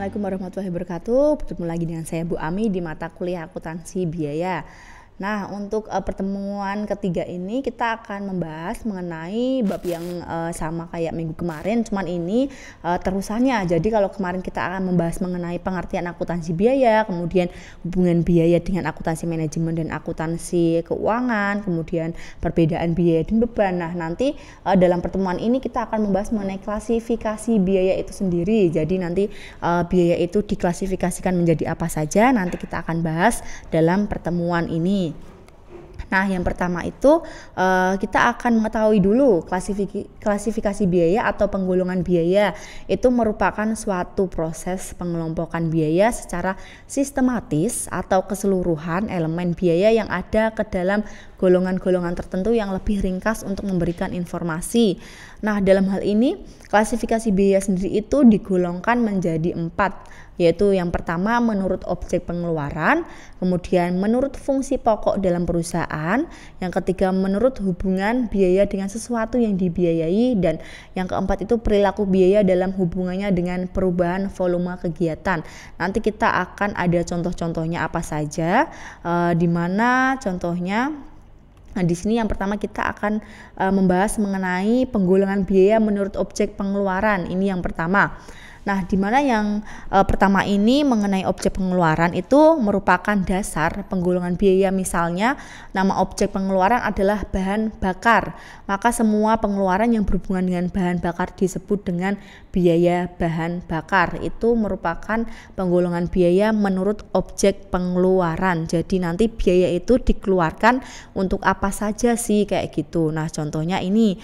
Assalamualaikum warahmatullahi wabarakatuh. Bertemu lagi dengan saya Bu Ami di mata kuliah akuntansi biaya. Nah, untuk pertemuan ketiga ini kita akan membahas mengenai bab yang sama kayak minggu kemarin, cuman ini terusannya. Jadi kalau kemarin kita akan membahas mengenai pengertian akuntansi biaya, kemudian hubungan biaya dengan akuntansi manajemen dan akuntansi keuangan, kemudian perbedaan biaya dan beban. Nah, nanti dalam pertemuan ini kita akan membahas mengenai klasifikasi biaya itu sendiri. Jadi nanti biaya itu diklasifikasikan menjadi apa saja, nanti kita akan bahas dalam pertemuan ini. Nah, yang pertama itu kita akan mengetahui dulu klasifikasi biaya atau penggolongan biaya. Itu merupakan suatu proses pengelompokan biaya secara sistematis atau keseluruhan elemen biaya yang ada ke dalam golongan-golongan tertentu yang lebih ringkas untuk memberikan informasi. Nah, dalam hal ini klasifikasi biaya sendiri itu digolongkan menjadi 4, yaitu yang pertama menurut objek pengeluaran, kemudian menurut fungsi pokok dalam perusahaan, yang ketiga menurut hubungan biaya dengan sesuatu yang dibiayai, dan yang keempat itu perilaku biaya dalam hubungannya dengan perubahan volume kegiatan. Nanti kita akan ada contoh-contohnya apa saja, di mana contohnya. Nah, di sini yang pertama kita akan membahas mengenai penggolongan biaya menurut objek pengeluaran. Ini yang pertama. Nah, di mana yang pertama ini mengenai objek pengeluaran itu merupakan dasar penggolongan biaya. Misalnya nama objek pengeluaran adalah bahan bakar, maka semua pengeluaran yang berhubungan dengan bahan bakar disebut dengan biaya bahan bakar. Itu merupakan penggolongan biaya menurut objek pengeluaran. Jadi nanti biaya itu dikeluarkan untuk apa saja sih, kayak gitu. Nah, contohnya ini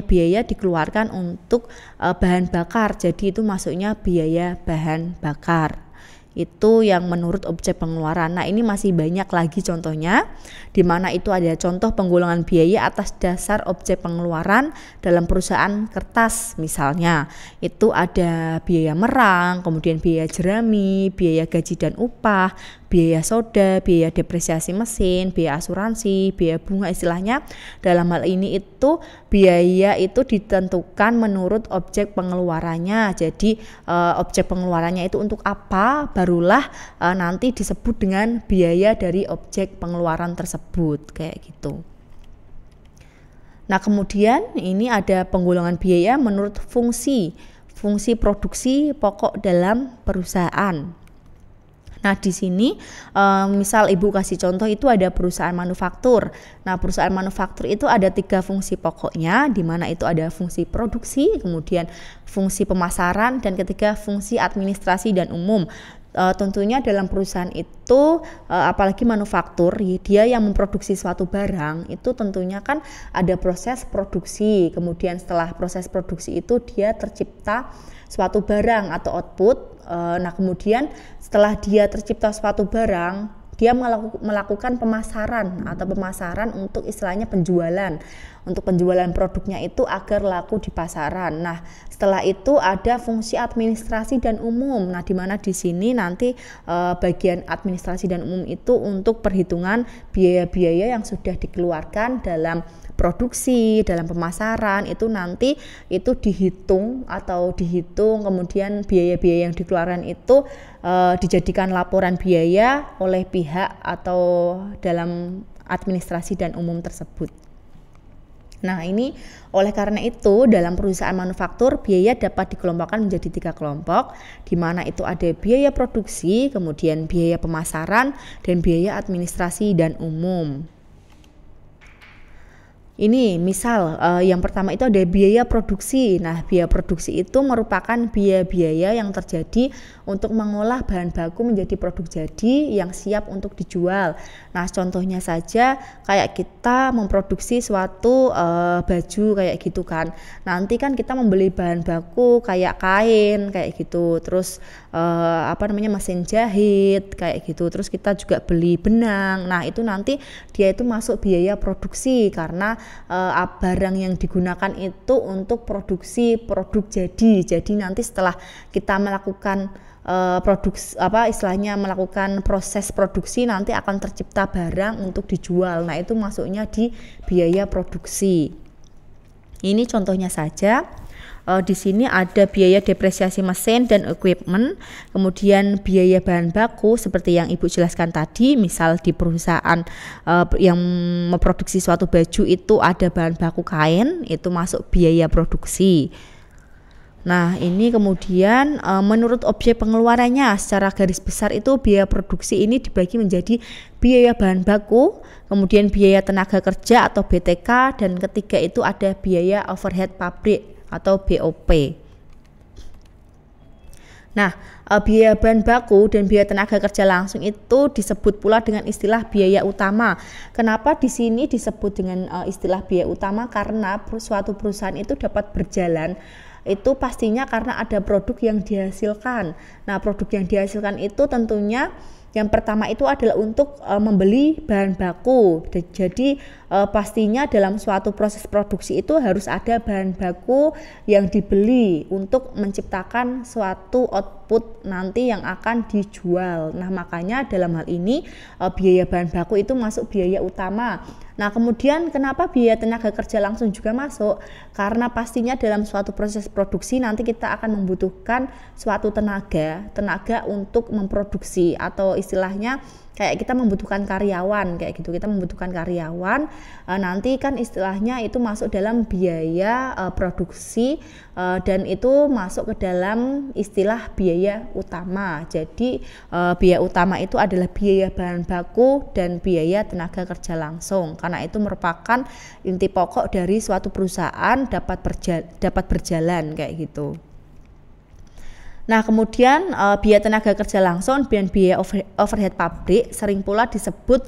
biaya dikeluarkan untuk bahan bakar. Jadi itu masuknya biaya bahan bakar. Itu yang menurut objek pengeluaran. Nah, ini masih banyak lagi contohnya, di mana itu ada contoh penggolongan biaya atas dasar objek pengeluaran dalam perusahaan kertas. Misalnya itu ada biaya merang, kemudian biaya jerami, biaya gaji dan upah, biaya soda, biaya depresiasi mesin, biaya asuransi, biaya bunga. Istilahnya dalam hal ini itu biaya itu ditentukan menurut objek pengeluarannya. Jadi objek pengeluarannya itu untuk apa, barulah nanti disebut dengan biaya dari objek pengeluaran tersebut, kayak gitu. Nah, kemudian ini ada penggolongan biaya menurut fungsi produksi pokok dalam perusahaan. Nah, di sini misal Ibu kasih contoh itu ada perusahaan manufaktur. Nah, perusahaan manufaktur itu ada 3 fungsi pokoknya, di mana itu ada fungsi produksi, kemudian fungsi pemasaran, dan ketiga fungsi administrasi dan umum. Tentunya dalam perusahaan itu apalagi manufaktur, dia yang memproduksi suatu barang itu tentunya kan ada proses produksi. Kemudian setelah proses produksi itu dia tercipta suatu barang atau output. Nah, kemudian setelah dia tercipta suatu barang, dia melakukan pemasaran untuk istilahnya penjualan, untuk penjualan produknya itu agar laku di pasaran. Nah, setelah itu ada fungsi administrasi dan umum. Nah, di mana di sini nanti bagian administrasi dan umum itu untuk perhitungan biaya-biaya yang sudah dikeluarkan dalam produksi, dalam pemasaran, itu nanti itu dihitung, kemudian biaya-biaya yang dikeluarkan itu dijadikan laporan biaya oleh pihak atau dalam administrasi dan umum tersebut. Nah, ini oleh karena itu dalam perusahaan manufaktur biaya dapat dikelompokkan menjadi 3 kelompok, di mana itu ada biaya produksi, kemudian biaya pemasaran, dan biaya administrasi dan umum. Ini misal yang pertama itu ada biaya produksi. Nah, biaya produksi itu merupakan biaya-biaya yang terjadi untuk mengolah bahan baku menjadi produk jadi yang siap untuk dijual. Nah, contohnya saja kayak kita memproduksi suatu baju kayak gitu kan. Nanti kan kita membeli bahan baku kayak kain kayak gitu. Terus mesin jahit kayak gitu. Terus kita juga beli benang. Nah, itu nanti dia itu masuk biaya produksi karena barang yang digunakan itu untuk produksi produk jadi nanti setelah kita melakukan melakukan proses produksi nanti akan tercipta barang untuk dijual. Nah, itu masuknya di biaya produksi. Ini contohnya saja. di sini ada biaya depresiasi mesin dan equipment, kemudian biaya bahan baku seperti yang Ibu jelaskan tadi, misal di perusahaan yang memproduksi suatu baju itu ada bahan baku kain, itu masuk biaya produksi. Nah, ini kemudian menurut objek pengeluarannya secara garis besar itu biaya produksi ini dibagi menjadi biaya bahan baku, kemudian biaya tenaga kerja atau BTK, dan ketiga itu ada biaya overhead pabrik atau BOP. Nah, biaya bahan baku dan biaya tenaga kerja langsung itu disebut pula dengan istilah biaya utama. Kenapa di sini disebut dengan istilah biaya utama? Karena suatu perusahaan itu dapat berjalan itu pastinya karena ada produk yang dihasilkan. Nah, produk yang dihasilkan itu tentunya yang pertama itu adalah untuk membeli bahan baku. Jadi pastinya dalam suatu proses produksi itu harus ada bahan baku yang dibeli untuk menciptakan suatu output nanti yang akan dijual. Nah, makanya dalam hal ini biaya bahan baku itu masuk biaya utama. Nah, kemudian kenapa biaya tenaga kerja langsung juga masuk? Karena pastinya dalam suatu proses produksi nanti kita akan membutuhkan suatu tenaga untuk memproduksi, atau istilahnya kayak kita membutuhkan karyawan kayak gitu. Kita membutuhkan karyawan, nanti kan istilahnya itu masuk dalam biaya produksi, dan itu masuk ke dalam istilah biaya utama. Jadi biaya utama itu adalah biaya bahan baku dan biaya tenaga kerja langsung, karena itu merupakan inti pokok dari suatu perusahaan dapat berjalan kayak gitu. Nah, kemudian biaya tenaga kerja langsung dan biaya overhead pabrik sering pula disebut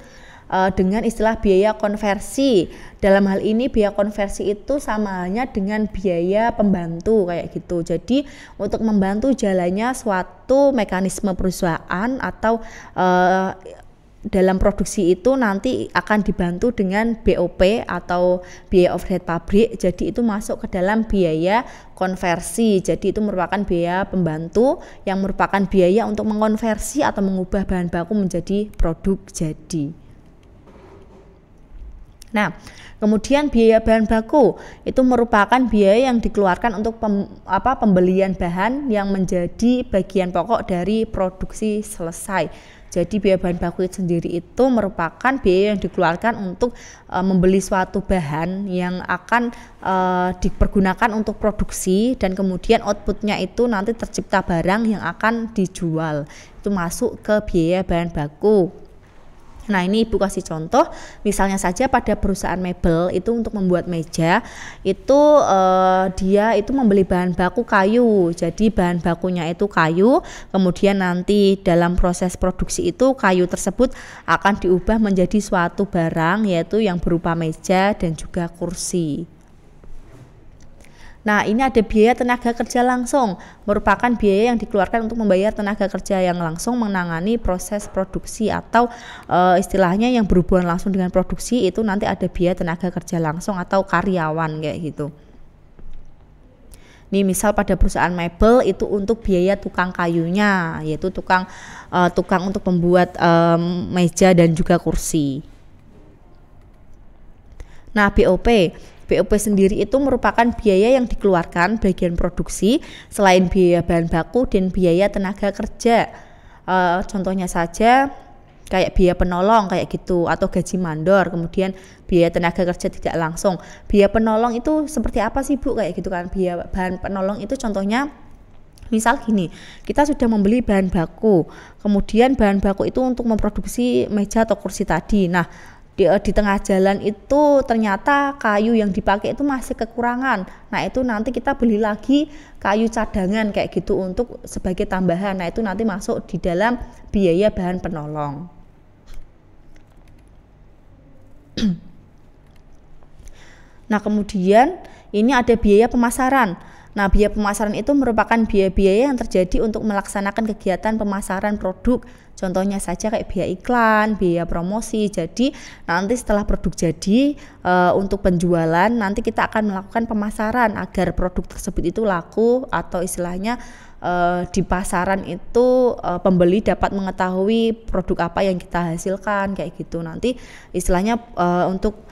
dengan istilah biaya konversi. Dalam hal ini biaya konversi itu sama halnya dengan biaya pembantu kayak gitu. Jadi untuk membantu jalannya suatu mekanisme perusahaan atau dalam produksi itu nanti akan dibantu dengan BOP atau biaya overhead pabrik. Jadi itu masuk ke dalam biaya konversi. Jadi itu merupakan biaya pembantu yang merupakan biaya untuk mengkonversi atau mengubah bahan baku menjadi produk jadi. Nah, kemudian biaya bahan baku itu merupakan biaya yang dikeluarkan untuk pembelian bahan yang menjadi bagian pokok dari produksi selesai. Jadi biaya bahan baku itu sendiri itu merupakan biaya yang dikeluarkan untuk membeli suatu bahan yang akan dipergunakan untuk produksi, dan kemudian outputnya itu nanti tercipta barang yang akan dijual. Itu masuk ke biaya bahan baku. Nah, ini Ibu kasih contoh, misalnya saja pada perusahaan mebel itu untuk membuat meja itu dia itu membeli bahan baku kayu. Jadi bahan bakunya itu kayu, kemudian nanti dalam proses produksi itu kayu tersebut akan diubah menjadi suatu barang, yaitu yang berupa meja dan juga kursi. Nah, ini ada biaya tenaga kerja langsung, merupakan biaya yang dikeluarkan untuk membayar tenaga kerja yang langsung menangani proses produksi, atau istilahnya yang berhubungan langsung dengan produksi itu nanti ada biaya tenaga kerja langsung atau karyawan kayak gitu. Nih, misal pada perusahaan mebel itu untuk biaya tukang kayunya, yaitu tukang untuk membuat meja dan juga kursi. Nah, BOP sendiri itu merupakan biaya yang dikeluarkan bagian produksi selain biaya bahan baku dan biaya tenaga kerja. Contohnya saja kayak biaya penolong kayak gitu, atau gaji mandor, kemudian biaya tenaga kerja tidak langsung. Biaya penolong itu seperti apa sih Bu kayak gitu kan? Biaya bahan penolong itu contohnya misal gini, kita sudah membeli bahan baku, kemudian bahan baku itu untuk memproduksi meja atau kursi tadi. Nah, di tengah jalan itu ternyata kayu yang dipakai itu masih kekurangan. Nah, itu nanti kita beli lagi kayu cadangan kayak gitu untuk sebagai tambahan. Nah, itu nanti masuk di dalam biaya bahan penolong. Nah, kemudian ini ada biaya pemasaran. Nah, biaya pemasaran itu merupakan biaya-biaya yang terjadi untuk melaksanakan kegiatan pemasaran produk. Contohnya saja kayak biaya iklan, biaya promosi. Jadi nanti setelah produk jadi untuk penjualan nanti kita akan melakukan pemasaran agar produk tersebut itu laku, atau istilahnya di pasaran itu pembeli dapat mengetahui produk apa yang kita hasilkan kayak gitu. Nanti istilahnya untuk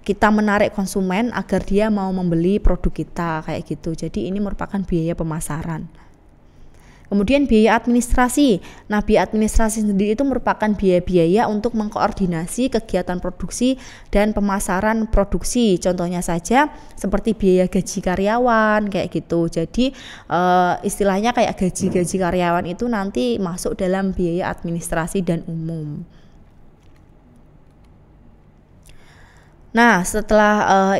kita menarik konsumen agar dia mau membeli produk kita kayak gitu. Jadi ini merupakan biaya pemasaran. Kemudian biaya administrasi. Nah, biaya administrasi sendiri itu merupakan biaya-biaya untuk mengkoordinasi kegiatan produksi dan pemasaran produksi. Contohnya saja seperti biaya gaji karyawan kayak gitu. Jadi istilahnya kayak gaji-gaji karyawan itu nanti masuk dalam biaya administrasi dan umum. Nah, setelah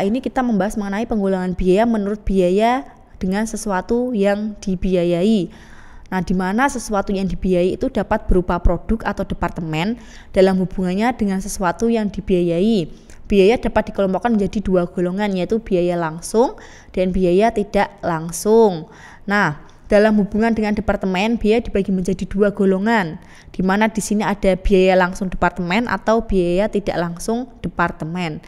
ini kita membahas mengenai penggolongan biaya menurut biaya dengan sesuatu yang dibiayai. Nah, di mana sesuatu yang dibiayai itu dapat berupa produk atau departemen dalam hubungannya dengan sesuatu yang dibiayai. Biaya dapat dikelompokkan menjadi dua golongan, yaitu biaya langsung dan biaya tidak langsung. Nah, dalam hubungan dengan departemen, biaya dibagi menjadi dua golongan, di mana di sini ada biaya langsung departemen atau biaya tidak langsung departemen.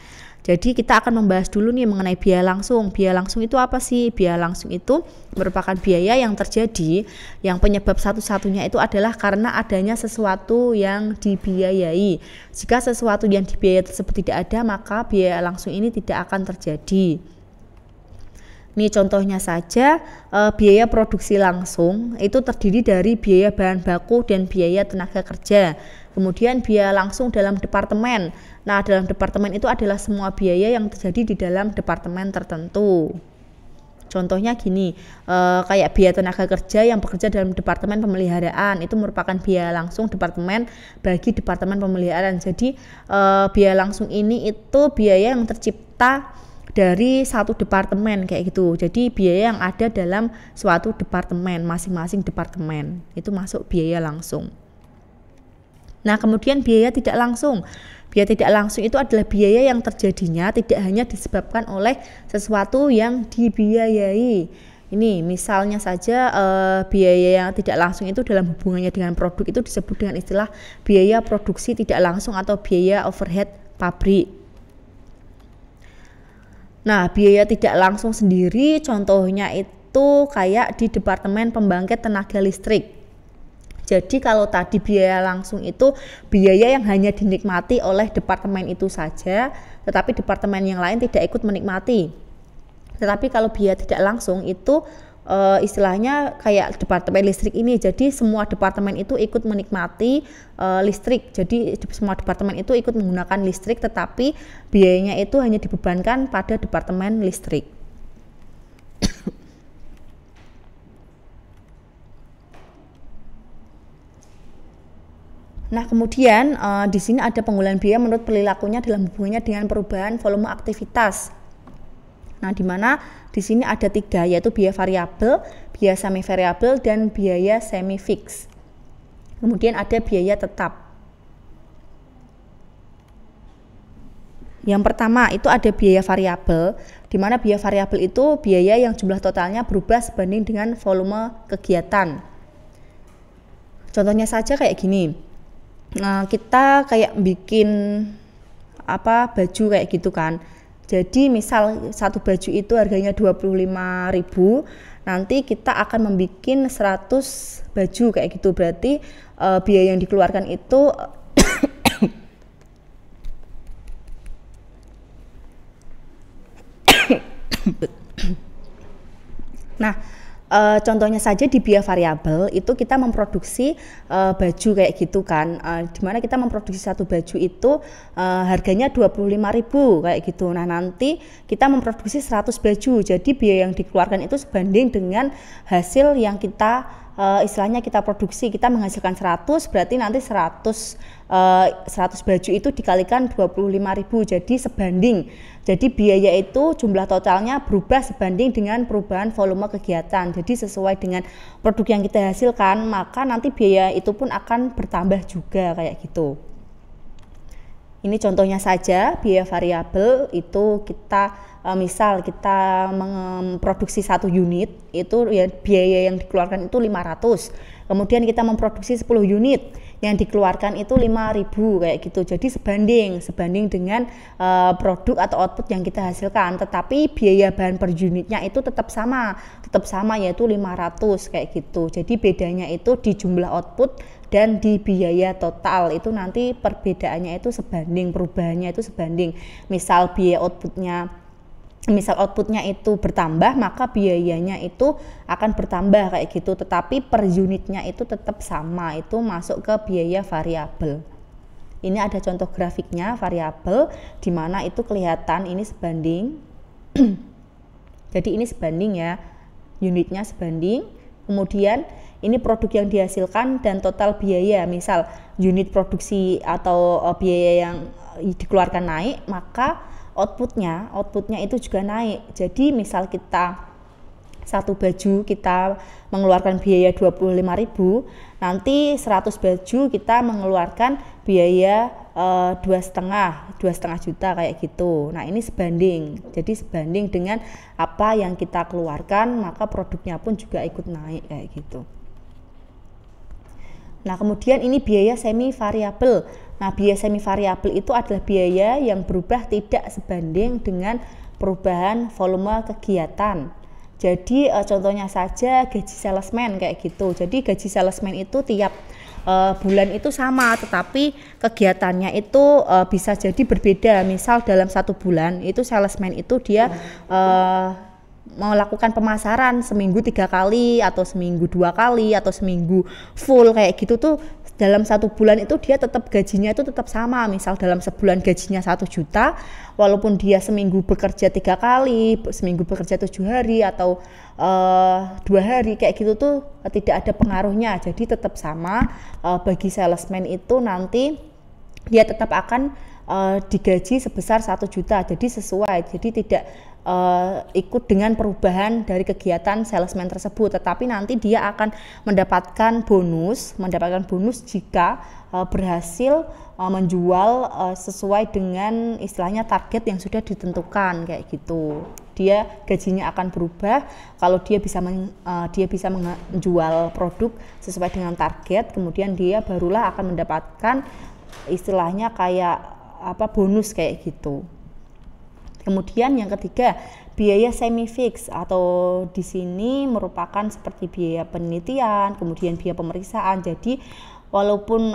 Jadi kita akan membahas dulu nih mengenai biaya langsung. Biaya langsung itu apa sih? Biaya langsung itu merupakan biaya yang terjadi yang penyebab satu-satunya itu adalah karena adanya sesuatu yang dibiayai. Jika sesuatu yang dibiayai tersebut tidak ada, maka biaya langsung ini tidak akan terjadi. Nih contohnya saja, biaya produksi langsung itu terdiri dari biaya bahan baku dan biaya tenaga kerja. Kemudian biaya langsung dalam departemen. Nah, dalam departemen itu adalah semua biaya yang terjadi di dalam departemen tertentu. Contohnya gini, kayak biaya tenaga kerja yang bekerja dalam departemen pemeliharaan itu merupakan biaya langsung departemen bagi departemen pemeliharaan. Jadi biaya langsung ini itu biaya yang tercipta dari satu departemen kayak gitu. Jadi biaya yang ada dalam suatu departemen, masing-masing departemen itu masuk biaya langsung. Nah, kemudian biaya tidak langsung. Biaya tidak langsung itu adalah biaya yang terjadinya tidak hanya disebabkan oleh sesuatu yang dibiayai. Ini misalnya saja biaya yang tidak langsung itu dalam hubungannya dengan produk itu disebut dengan istilah biaya produksi tidak langsung atau biaya overhead pabrik. Nah, biaya tidak langsung sendiri contohnya itu kayak di Departemen Pembangkit Tenaga Listrik. Jadi kalau tadi biaya langsung itu biaya yang hanya dinikmati oleh departemen itu saja, tetapi departemen yang lain tidak ikut menikmati. Tetapi kalau biaya tidak langsung itu istilahnya kayak departemen listrik ini, jadi semua departemen itu ikut menikmati listrik. Jadi semua departemen itu ikut menggunakan listrik, tetapi biayanya itu hanya dibebankan pada departemen listrik. Nah, kemudian di sini ada penggolongan biaya menurut perilakunya dalam hubungannya dengan perubahan volume aktivitas. Nah, di mana di sini ada 3, yaitu biaya variabel, biaya semi variabel, dan biaya semi fix. Kemudian ada biaya tetap. Yang pertama itu ada biaya variabel, di mana biaya variabel itu biaya yang jumlah totalnya berubah sebanding dengan volume kegiatan. Contohnya saja kayak gini. Nah, kita kayak bikin baju kayak gitu kan. Jadi misal satu baju itu harganya 25.000, nanti kita akan membuat 100 baju kayak gitu. Berarti biaya yang dikeluarkan itu nah, contohnya saja di biaya variabel itu kita memproduksi baju kayak gitu kan, dimana kita memproduksi satu baju itu harganya 25.000 kayak gitu. Nah, nanti kita memproduksi 100 baju, jadi biaya yang dikeluarkan itu sebanding dengan hasil yang kita istilahnya kita produksi. Kita menghasilkan 100, berarti nanti 100 baju itu dikalikan 25.000, jadi sebanding. Jadi biaya itu jumlah totalnya berubah sebanding dengan perubahan volume kegiatan. Jadi sesuai dengan produk yang kita hasilkan, maka nanti biaya itu pun akan bertambah juga kayak gitu. Ini contohnya saja, biaya variabel itu kita misal kita memproduksi 1 unit, itu ya biaya yang dikeluarkan itu 500. Kemudian kita memproduksi 10 unit, yang dikeluarkan itu 5.000 kayak gitu. Jadi sebanding dengan produk atau output yang kita hasilkan, tetapi biaya bahan per unitnya itu tetap sama yaitu 500 kayak gitu. Jadi bedanya itu di jumlah output dan di biaya total itu nanti perbedaannya itu sebanding, perubahannya itu sebanding. Misal outputnya itu bertambah, maka biayanya itu akan bertambah kayak gitu, tetapi per unitnya itu tetap sama, itu masuk ke biaya variabel. Ini ada contoh grafiknya variabel di mana itu kelihatan ini sebanding. Jadi ini sebanding ya, unitnya sebanding. Kemudian ini produk yang dihasilkan dan total biaya, misal unit produksi atau biaya yang dikeluarkan naik, maka outputnya itu juga naik. Jadi misal kita satu baju kita mengeluarkan biaya 25.000, nanti 100 baju kita mengeluarkan biaya 2,5 juta kayak gitu. Nah ini sebanding, jadi sebanding dengan apa yang kita keluarkan, maka produknya pun juga ikut naik kayak gitu. Nah kemudian ini biaya semi variabel. Nah biaya semi variabel itu adalah biaya yang berubah tidak sebanding dengan perubahan volume kegiatan. Jadi contohnya saja gaji salesman kayak gitu. Jadi gaji salesman itu tiap bulan itu sama, tetapi kegiatannya itu bisa jadi berbeda. Misal dalam satu bulan itu salesman itu dia melakukan pemasaran seminggu 3 kali atau seminggu 2 kali atau seminggu full kayak gitu tuh. Dalam satu bulan itu dia tetap gajinya itu tetap sama. Misal dalam sebulan gajinya 1 juta, walaupun dia seminggu bekerja 3 kali, seminggu bekerja 7 hari atau 2 hari kayak gitu tuh tidak ada pengaruhnya. Jadi tetap sama. Bagi salesman itu nanti dia tetap akan digaji sebesar 1 juta. Jadi sesuai, jadi tidak ikut dengan perubahan dari kegiatan salesman tersebut, tetapi nanti dia akan mendapatkan bonus jika berhasil menjual sesuai dengan istilahnya target yang sudah ditentukan kayak gitu. Dia gajinya akan berubah kalau dia bisa menjual produk sesuai dengan target, kemudian dia barulah akan mendapatkan istilahnya kayak bonus kayak gitu. Kemudian yang ketiga, biaya semi fix atau di sini merupakan seperti biaya penelitian, kemudian biaya pemeriksaan. Jadi walaupun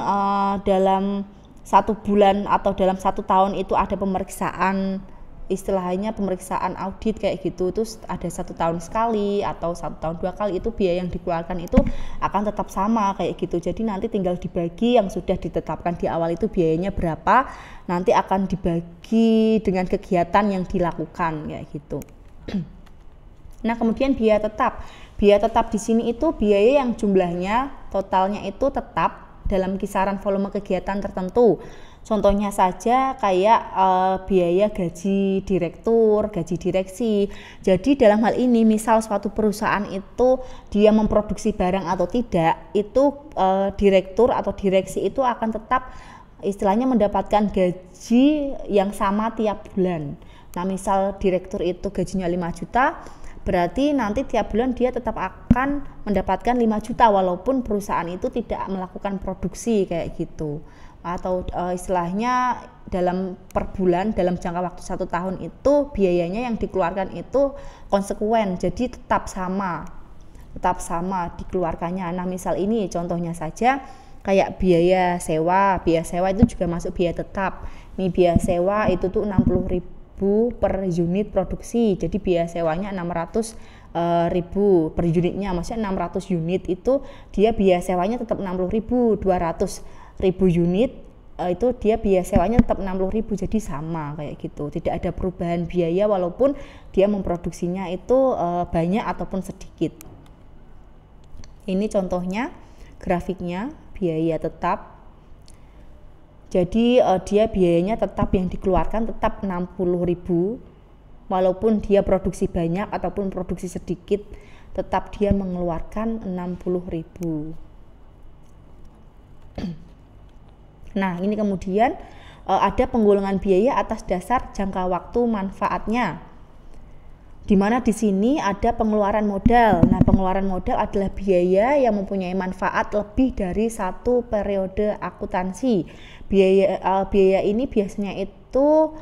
dalam 1 bulan atau dalam 1 tahun itu ada pemeriksaan, istilahnya pemeriksaan audit kayak gitu, itu ada 1 tahun sekali atau 1 tahun 2 kali, itu biaya yang dikeluarkan itu akan tetap sama kayak gitu. Jadi nanti tinggal dibagi yang sudah ditetapkan di awal itu biayanya berapa, nanti akan dibagi dengan kegiatan yang dilakukan kayak gitu. Nah kemudian biaya tetap di sini itu biaya yang jumlahnya totalnya itu tetap dalam kisaran volume kegiatan tertentu. Contohnya saja kayak biaya gaji direktur, gaji direksi. Jadi dalam hal ini misal suatu perusahaan itu dia memproduksi barang atau tidak, itu direktur atau direksi itu akan tetap istilahnya mendapatkan gaji yang sama tiap bulan. Nah misal direktur itu gajinya 5 juta, berarti nanti tiap bulan dia tetap akan mendapatkan 5 juta walaupun perusahaan itu tidak melakukan produksi kayak gitu. Atau istilahnya dalam per bulan dalam jangka waktu 1 tahun itu biayanya yang dikeluarkan itu konsekuen, jadi tetap sama dikeluarkannya. Nah misal ini contohnya saja kayak biaya sewa itu juga masuk biaya tetap. Ini biaya sewa itu tuh 60.000 per unit produksi, jadi biaya sewanya 600.000 per unitnya, maksudnya 600 unit itu dia biaya sewanya tetap 60.000, 200.000 unit itu dia biaya sewanya tetap 60.000, jadi sama kayak gitu, tidak ada perubahan biaya walaupun dia memproduksinya itu banyak ataupun sedikit. Ini contohnya grafiknya biaya tetap. Jadi dia biayanya tetap yang dikeluarkan tetap 60.000 walaupun dia produksi banyak ataupun produksi sedikit, tetap dia mengeluarkan 60.000. Nah ini kemudian ada penggolongan biaya atas dasar jangka waktu manfaatnya, di mana di sini ada pengeluaran modal. Nah pengeluaran modal adalah biaya yang mempunyai manfaat lebih dari 1 periode akuntansi. Biaya ini biasanya itu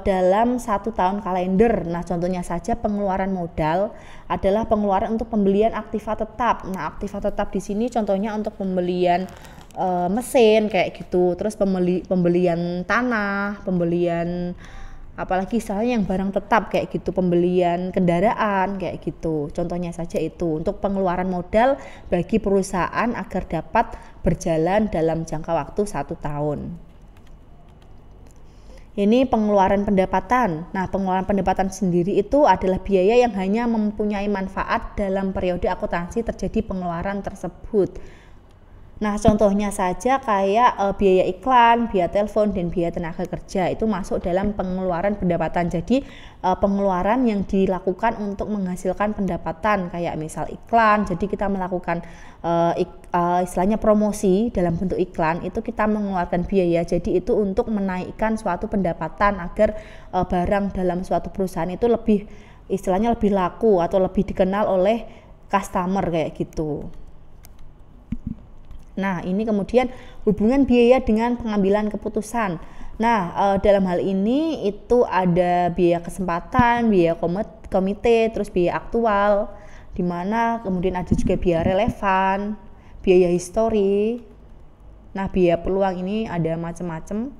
dalam 1 tahun kalender. Nah contohnya saja pengeluaran modal adalah pengeluaran untuk pembelian aktiva tetap. Nah aktiva tetap di sini contohnya untuk pembelian mesin kayak gitu, terus pembelian tanah, pembelian apalagi istilahnya yang barang tetap kayak gitu, pembelian kendaraan kayak gitu. Contohnya saja itu untuk pengeluaran modal bagi perusahaan agar dapat berjalan dalam jangka waktu 1 tahun. Ini pengeluaran pendapatan. Nah, pengeluaran pendapatan sendiri itu adalah biaya yang hanya mempunyai manfaat dalam periode akuntansi terjadi pengeluaran tersebut. Nah, contohnya saja kayak biaya iklan, biaya telepon, dan biaya tenaga kerja itu masuk dalam pengeluaran pendapatan. Jadi pengeluaran yang dilakukan untuk menghasilkan pendapatan kayak misal iklan. Jadi kita melakukan istilahnya promosi dalam bentuk iklan, itu kita mengeluarkan biaya. Jadi itu untuk menaikkan suatu pendapatan agar barang dalam suatu perusahaan itu lebih istilahnya lebih laku atau lebih dikenal oleh customer kayak gitu. Nah, ini kemudian hubungan biaya dengan pengambilan keputusan. Nah, dalam hal ini itu ada biaya kesempatan, biaya komite, terus biaya aktual, di mana kemudian ada juga biaya relevan, biaya histori. Nah, biaya peluang ini ada macam-macam.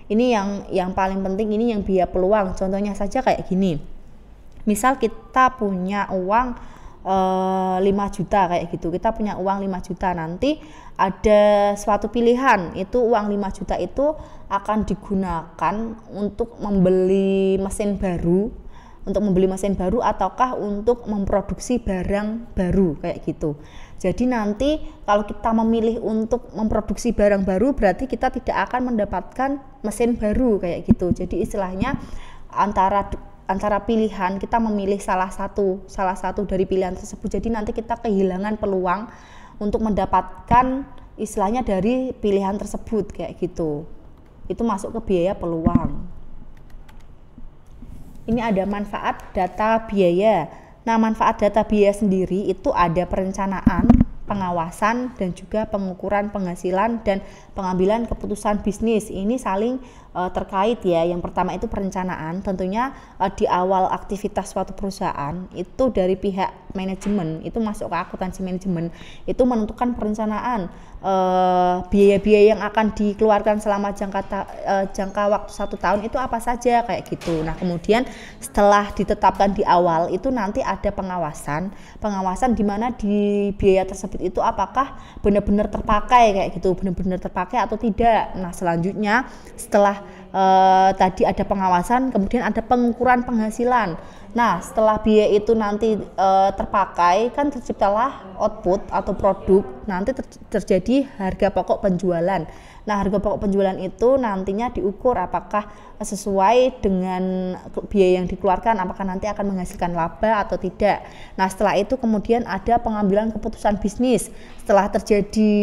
Ini yang paling penting ini yang biaya peluang. Contohnya saja kayak gini. Misal kita punya uang 5 juta kayak gitu, kita punya uang 5 juta, nanti ada suatu pilihan, itu uang 5 juta itu akan digunakan untuk membeli mesin baru, ataukah untuk memproduksi barang baru kayak gitu. Jadi nanti kalau kita memilih untuk memproduksi barang baru, berarti kita tidak akan mendapatkan mesin baru kayak gitu. Jadi istilahnya antara pilihan kita memilih salah satu dari pilihan tersebut, jadi nanti kita kehilangan peluang untuk mendapatkan istilahnya dari pilihan tersebut kayak gitu. Itu masuk ke biaya peluang. Ini ada manfaat data biaya. Nah, manfaat data biaya sendiri itu ada perencanaan, pengawasan, dan juga pengukuran penghasilan dan pengambilan keputusan bisnis. Ini saling terkait ya. Yang pertama itu perencanaan, tentunya di awal aktivitas suatu perusahaan itu dari pihak manajemen, itu masuk ke akuntansi manajemen, itu menentukan perencanaan biaya-biaya yang akan dikeluarkan selama jangka waktu 1 tahun itu apa saja kayak gitu. Nah, kemudian setelah ditetapkan di awal itu nanti ada pengawasan di mana di biaya tersebut itu apakah benar-benar terpakai kayak gitu, benar-benar terpakai atau tidak. Nah, selanjutnya setelah tadi ada pengawasan, kemudian ada pengukuran penghasilan. Nah, setelah biaya itu nanti terpakai, kan terciptalah output atau produk, nanti terjadi harga pokok penjualan. Nah, harga pokok penjualan itu nantinya diukur apakah sesuai dengan biaya yang dikeluarkan, apakah nanti akan menghasilkan laba atau tidak. Nah, setelah itu kemudian ada pengambilan keputusan bisnis. Setelah terjadi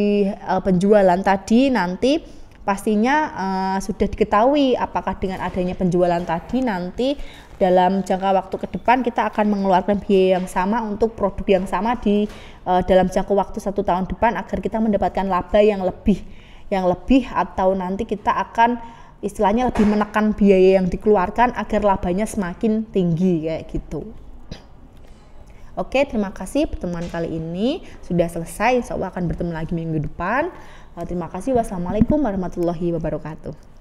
penjualan tadi, nanti pastinya sudah diketahui apakah dengan adanya penjualan tadi nanti dalam jangka waktu ke depan kita akan mengeluarkan biaya yang sama untuk produk yang sama di dalam jangka waktu 1 tahun depan agar kita mendapatkan laba yang lebih atau nanti kita akan istilahnya lebih menekan biaya yang dikeluarkan agar labanya semakin tinggi kayak gitu. Oke, terima kasih, pertemuan kali ini sudah selesai. Insya Allah akan bertemu lagi minggu depan. Terima kasih. Wassalamualaikum warahmatullahi wabarakatuh.